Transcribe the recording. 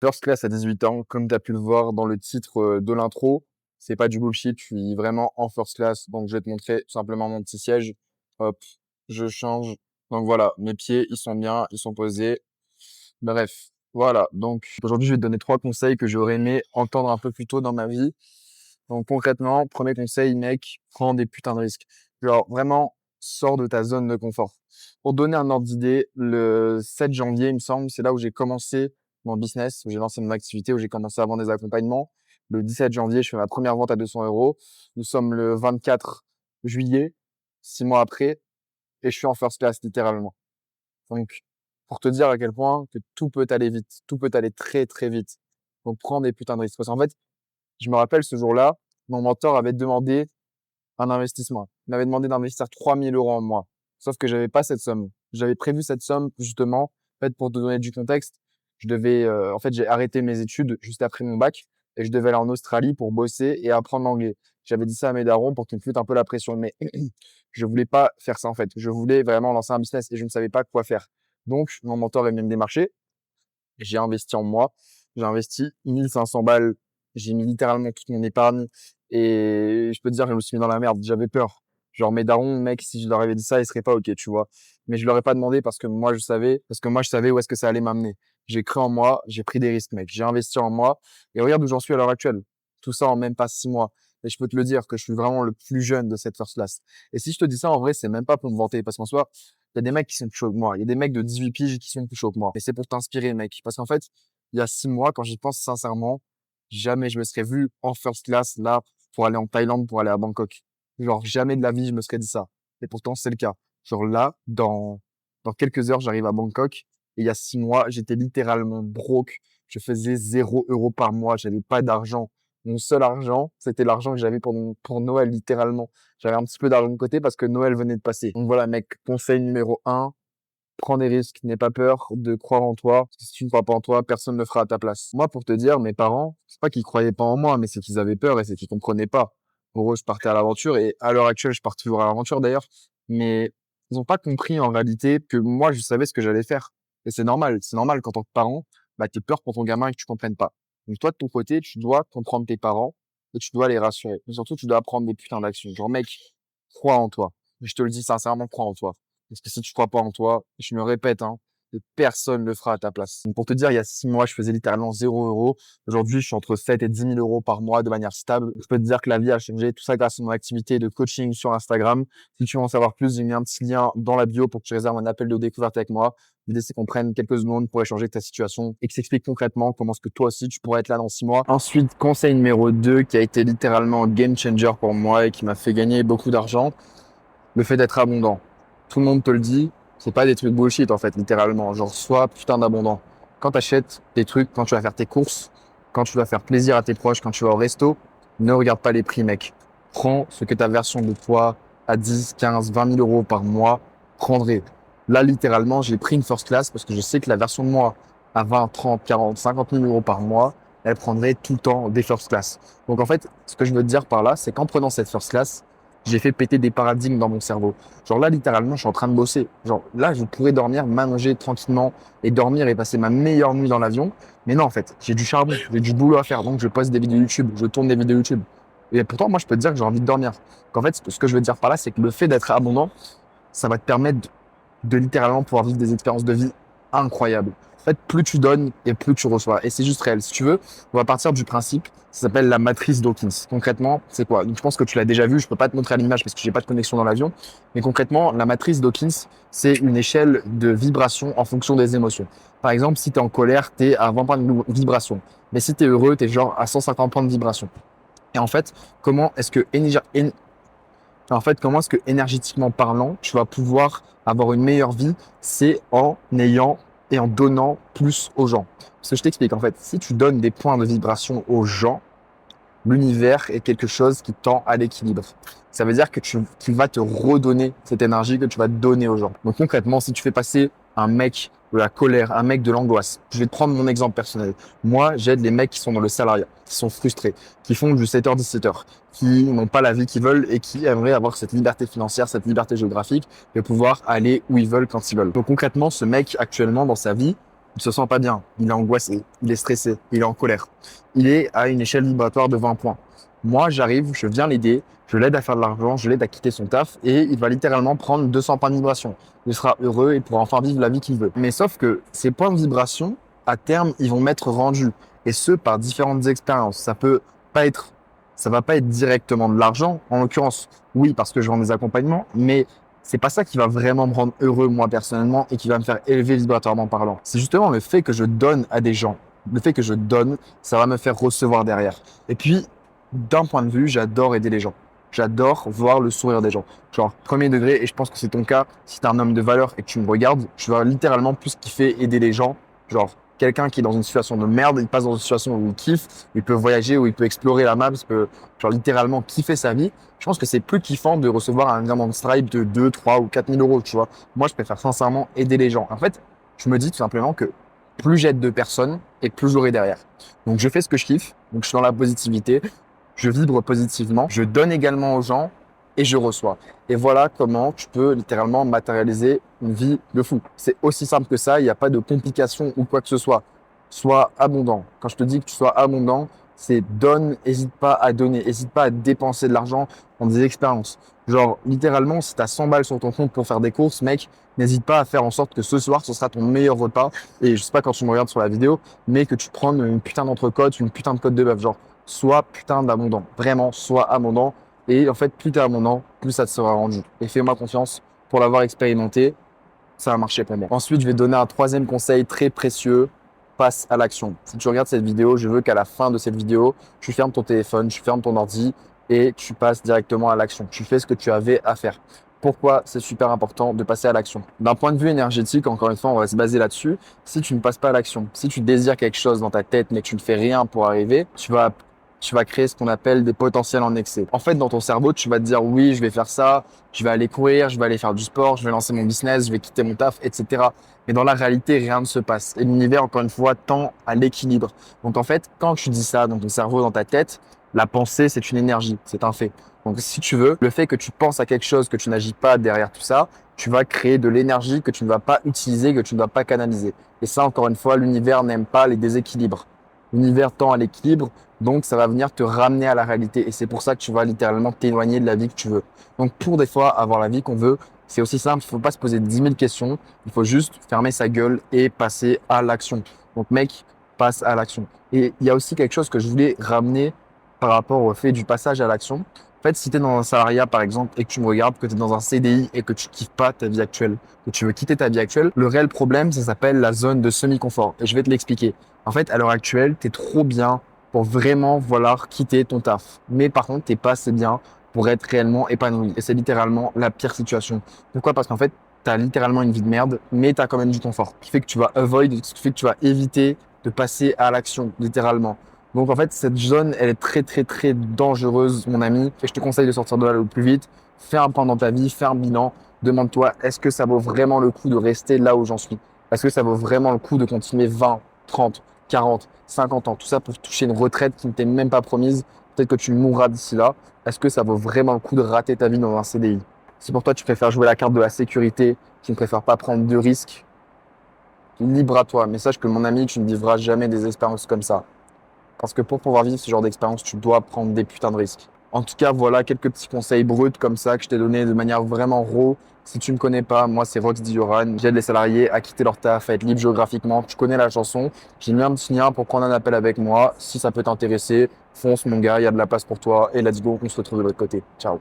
First class à 18 ans, comme tu as pu le voir dans le titre de l'intro, c'est pas du bullshit, je suis vraiment en first class. Donc, je vais te montrer tout simplement mon petit siège. Hop, je change. Donc voilà, mes pieds, ils sont bien, ils sont posés. Bref, voilà. Donc, aujourd'hui, je vais te donner 3 conseils que j'aurais aimé entendre un peu plus tôt dans ma vie. Donc, concrètement, premier conseil, mec, prends des putains de risques. Genre, vraiment, sors de ta zone de confort. Pour te donner un ordre d'idée, le 7 janvier, il me semble, c'est là où j'ai commencé mon business, où j'ai lancé mon activité, où j'ai commencé à vendre des accompagnements. Le 17 janvier, je fais ma première vente à 200 euros. Nous sommes le 24 juillet, 6 mois après, et je suis en first class, littéralement. Donc, pour te dire à quel point que tout peut aller vite, tout peut aller très, très vite. Donc, prends des putains de risques. Parce qu'en fait, je me rappelle ce jour-là, mon mentor avait demandé un investissement. Il m'avait demandé d'investir 3000 euros en moi. Sauf que j'avais pas cette somme. J'avais prévu cette somme, justement. En fait, pour te donner du contexte, en fait, j'ai arrêté mes études juste après mon bac et je devais aller en Australie pour bosser et apprendre l'anglais. J'avais dit ça à mes darons pour qu'ils me foutent un peu la pression, mais je voulais pas faire ça, en fait. Je voulais vraiment lancer un business et je ne savais pas quoi faire. Donc, mon mentor est venu me démarcher. J'ai investi en moi. J'ai investi 1500 balles. J'ai mis littéralement toute mon épargne. Et je peux te dire, je me suis mis dans la merde. J'avais peur. Genre, mes darons, mec, si je leur avais dit ça, ils seraient pas OK, tu vois. Mais je leur ai pas demandé parce que moi, je savais où est-ce que ça allait m'amener. J'ai cru en moi, j'ai pris des risques, mec. J'ai investi en moi. Et regarde où j'en suis à l'heure actuelle. Tout ça en même pas 6 mois. Et je peux te le dire que je suis vraiment le plus jeune de cette first class. Et si je te dis ça, en vrai, c'est même pas pour me vanter. Parce qu'en soi, il y a des mecs qui sont plus chauds que moi. Il y a des mecs de 18 piges qui sont plus chauds que moi. Et c'est pour t'inspirer, mec. Parce qu'en fait, il y a 6 mois, quand j'y pense sincèrement, jamais je me serais vu en first class là pour aller en Thaïlande, pour aller à Bangkok. Genre, jamais de la vie, je me serais dit ça. Et pourtant, c'est le cas. Genre là, dans quelques heures, j'arrive à Bangkok. Et il y a 6 mois, j'étais littéralement broke. Je faisais 0 € par mois. J'avais pas d'argent. Mon seul argent, c'était l'argent que j'avais pour Noël, littéralement. J'avais un petit peu d'argent de côté parce que Noël venait de passer. Donc voilà, mec, conseil numéro 1, prends des risques, n'aie pas peur de croire en toi. Parce que si tu ne crois pas en toi, personne ne le fera à ta place. Moi, pour te dire, mes parents, c'est pas qu'ils croyaient pas en moi, mais c'est qu'ils avaient peur et c'est qu'ils comprenaient pas. Pour eux, je partais à l'aventure et à l'heure actuelle, je pars toujours à l'aventure d'ailleurs. Mais ils ont pas compris en réalité que moi, je savais ce que j'allais faire. Et c'est normal. C'est normal qu'en tant que parent, bah, t'aies peur pour ton gamin et que tu comprennes pas. Donc toi, de ton côté, tu dois comprendre tes parents et tu dois les rassurer. Mais surtout, tu dois prendre des putains d'actions. Genre, mec, crois en toi. Je te le dis sincèrement, crois en toi. Parce que si tu crois pas en toi, je me répète, hein, personne ne le fera à ta place. Donc pour te dire, il y a 6 mois, je faisais littéralement 0 €. Aujourd'hui, je suis entre 7 et 10 000 euros par mois de manière stable. Je peux te dire que la vie a changé. Tout ça grâce à mon activité de coaching sur Instagram. Si tu veux en savoir plus, j'ai mis un petit lien dans la bio pour que tu réserves un appel de découverte avec moi. L'idée, c'est qu'on prenne quelques secondes pour échanger ta situation et que s'explique concrètement comment est-ce que toi aussi, tu pourrais être là dans 6 mois. Ensuite, conseil numéro 2 qui a été littéralement un game changer pour moi et qui m'a fait gagner beaucoup d'argent, le fait d'être abondant. Tout le monde te le dit, c'est pas des trucs bullshit en fait, littéralement. Genre, sois putain d'abondant. Quand t'achètes tes trucs, quand tu vas faire tes courses, quand tu vas faire plaisir à tes proches, quand tu vas au resto, ne regarde pas les prix, mec. Prends ce que ta version de toi à 10, 15, 20 000 euros par mois prendrait. Là, littéralement, j'ai pris une first class parce que je sais que la version de moi à 20, 30, 40, 50 000 euros par mois, elle prendrait tout le temps des first class. Donc en fait, ce que je veux te dire par là, c'est qu'en prenant cette first class, j'ai fait péter des paradigmes dans mon cerveau. Genre là, littéralement, je suis en train de bosser. Genre là, je pourrais dormir, m'allonger tranquillement et dormir et passer ma meilleure nuit dans l'avion. Mais non, en fait, j'ai du charbon, j'ai du boulot à faire. Donc, je poste des vidéos YouTube, je tourne des vidéos YouTube. Et pourtant, moi, je peux te dire que j'ai envie de dormir. Qu'en fait, ce que je veux dire par là, c'est que le fait d'être abondant, ça va te permettre de littéralement pouvoir vivre des expériences de vie incroyables. En fait, plus tu donnes et plus tu reçois. Et c'est juste réel. Si tu veux, on va partir du principe, ça s'appelle la matrice Dawkins. Concrètement, c'est quoi? Donc, je pense que tu l'as déjà vu. Je peux pas te montrer à l'image parce que j'ai pas de connexion dans l'avion. Mais concrètement, la matrice Dawkins, c'est une échelle de vibration en fonction des émotions. Par exemple, si tu es en colère, tu es à 20 points de vibration. Mais si tu es heureux, tu es genre à 150 points de vibration. Et en fait, comment est-ce que énergétiquement parlant, tu vas pouvoir avoir une meilleure vie? C'est en ayant et en donnant plus aux gens. Parce que je t'explique, en fait, si tu donnes des points de vibration aux gens, l'univers est quelque chose qui tend à l'équilibre. Ça veut dire que tu vas te redonner cette énergie que tu vas donner aux gens. Donc concrètement, si tu fais passer un mec de la colère, un mec de l'angoisse, je vais te prendre mon exemple personnel. Moi, j'aide les mecs qui sont dans le salariat, qui sont frustrés, qui font du 7h-17h, qui n'ont pas la vie qu'ils veulent et qui aimeraient avoir cette liberté financière, cette liberté géographique de pouvoir aller où ils veulent quand ils veulent. Donc concrètement, ce mec actuellement dans sa vie, Il se sent pas bien, il est angoissé, il est stressé, il est en colère. Il est à une échelle vibratoire de 20 points. Moi, j'arrive, je viens l'aider, je l'aide à faire de l'argent, je l'aide à quitter son taf et il va littéralement prendre 200 points de vibration. Il sera heureux et pourra enfin vivre la vie qu'il veut. Mais sauf que ces points de vibration, à terme, ils vont m'être rendus et ce par différentes expériences. Pas être, ça va pas être directement de l'argent, en l'occurrence, oui, parce que je vends des accompagnements, mais c'est pas ça qui va vraiment me rendre heureux, moi, personnellement, et qui va me faire élever vibratoirement parlant. C'est justement le fait que je donne à des gens. Le fait que je donne, ça va me faire recevoir derrière. Et puis, d'un point de vue, j'adore aider les gens. J'adore voir le sourire des gens. Genre, premier degré, et je pense que c'est ton cas, si t'es un homme de valeur et que tu me regardes, tu vas littéralement plus kiffer aider les gens. Genre, quelqu'un qui est dans une situation de merde, il passe dans une situation où il kiffe, il peut voyager, où il peut explorer la map, il peut, genre, littéralement kiffer sa vie. Je pense que c'est plus kiffant de recevoir un diamant Stripe de 2, 3 ou 4 000 euros, tu vois. Moi, je préfère sincèrement aider les gens. En fait, je me dis tout simplement que plus j'aide de personnes et plus j'aurai derrière. Donc, je fais ce que je kiffe. Donc, je suis dans la positivité. Je vibre positivement. Je donne également aux gens et je reçois. Et voilà comment tu peux littéralement matérialiser une vie de fou. C'est aussi simple que ça. Il n'y a pas de complications ou quoi que ce soit. Sois abondant. Quand je te dis que tu sois abondant, c'est donne, n'hésite pas à donner, n'hésite pas à dépenser de l'argent dans des expériences. Genre, littéralement, si tu as 100 balles sur ton compte pour faire des courses, mec, n'hésite pas à faire en sorte que ce soir, ce sera ton meilleur repas. Et je sais pas quand tu me regardes sur la vidéo, mais que tu prennes une putain d'entrecôte, une putain de côte de bœuf. Genre, sois putain d'abondant. Vraiment, sois abondant. Et en fait, plus tu es abondant, plus ça te sera rendu. Et fais-moi confiance pour l'avoir expérimenté. Ça a marché pour moi. Ensuite, je vais donner un troisième conseil très précieux. Passe à l'action. Si tu regardes cette vidéo, je veux qu'à la fin de cette vidéo, tu fermes ton téléphone, tu fermes ton ordi et tu passes directement à l'action. Tu fais ce que tu avais à faire. Pourquoi c'est super important de passer à l'action? D'un point de vue énergétique, encore une fois, on va se baser là-dessus. Si tu ne passes pas à l'action, si tu désires quelque chose dans ta tête mais que tu ne fais rien pour arriver, tu vas créer ce qu'on appelle des potentiels en excès. En fait, dans ton cerveau, tu vas te dire oui, je vais faire ça, je vais aller courir, je vais aller faire du sport, je vais lancer mon business, je vais quitter mon taf, etc. Mais dans la réalité, rien ne se passe. Et l'univers, encore une fois, tend à l'équilibre. Donc en fait, quand tu dis ça dans ton cerveau, dans ta tête, la pensée, c'est une énergie, c'est un fait. Donc si tu veux, le fait que tu penses à quelque chose, que tu n'agis pas derrière tout ça, tu vas créer de l'énergie que tu ne vas pas utiliser, que tu ne vas pas canaliser. Et ça, encore une fois, l'univers n'aime pas les déséquilibres. L'univers tend à l'équilibre, donc ça va venir te ramener à la réalité. Et c'est pour ça que tu vas littéralement t'éloigner de la vie que tu veux. Donc pour des fois avoir la vie qu'on veut, c'est aussi simple, il ne faut pas se poser 10 000 questions, il faut juste fermer sa gueule et passer à l'action. Donc mec, passe à l'action. Et il y a aussi quelque chose que je voulais ramener par rapport au fait du passage à l'action. En fait, si tu es dans un salariat, par exemple, et que tu me regardes, que tu es dans un CDI et que tu kiffes pas ta vie actuelle, que tu veux quitter ta vie actuelle, le réel problème, ça s'appelle la zone de semi-confort. Et je vais te l'expliquer. En fait, à l'heure actuelle, tu es trop bien pour vraiment vouloir quitter ton taf. Mais par contre, t'es pas assez bien pour être réellement épanoui. Et c'est littéralement la pire situation. Pourquoi? Parce qu'en fait, tu as littéralement une vie de merde, mais tu as quand même du confort. Ce qui fait que tu vas ce qui fait que tu vas éviter de passer à l'action, littéralement. Donc en fait, cette zone, elle est très très très dangereuse, mon ami. Et je te conseille de sortir de là le plus vite. Fais un point dans ta vie, fais un bilan. Demande-toi, est-ce que ça vaut vraiment le coup de rester là où j'en suis? Est-ce que ça vaut vraiment le coup de continuer 20, 30, 40, 50 ans? Tout ça pour toucher une retraite qui ne t'est même pas promise. Peut-être que tu mourras d'ici là. Est-ce que ça vaut vraiment le coup de rater ta vie dans un CDI? Si pour toi, tu préfères jouer la carte de la sécurité, tu ne préfères pas prendre de risques, libre à toi. Mais sache que mon ami, tu ne vivras jamais des expériences comme ça. Parce que pour pouvoir vivre ce genre d'expérience, tu dois prendre des putains de risques. En tout cas, voilà quelques petits conseils bruts comme ça que je t'ai donné de manière vraiment raw. Si tu ne me connais pas, moi c'est Rox Dioran. J'aide les salariés à quitter leur taf, à être libre géographiquement. Tu connais la chanson. J'ai mis un petit lien pour prendre un appel avec moi. Si ça peut t'intéresser, fonce mon gars, il y a de la place pour toi. Et let's go, on se retrouve de l'autre côté. Ciao.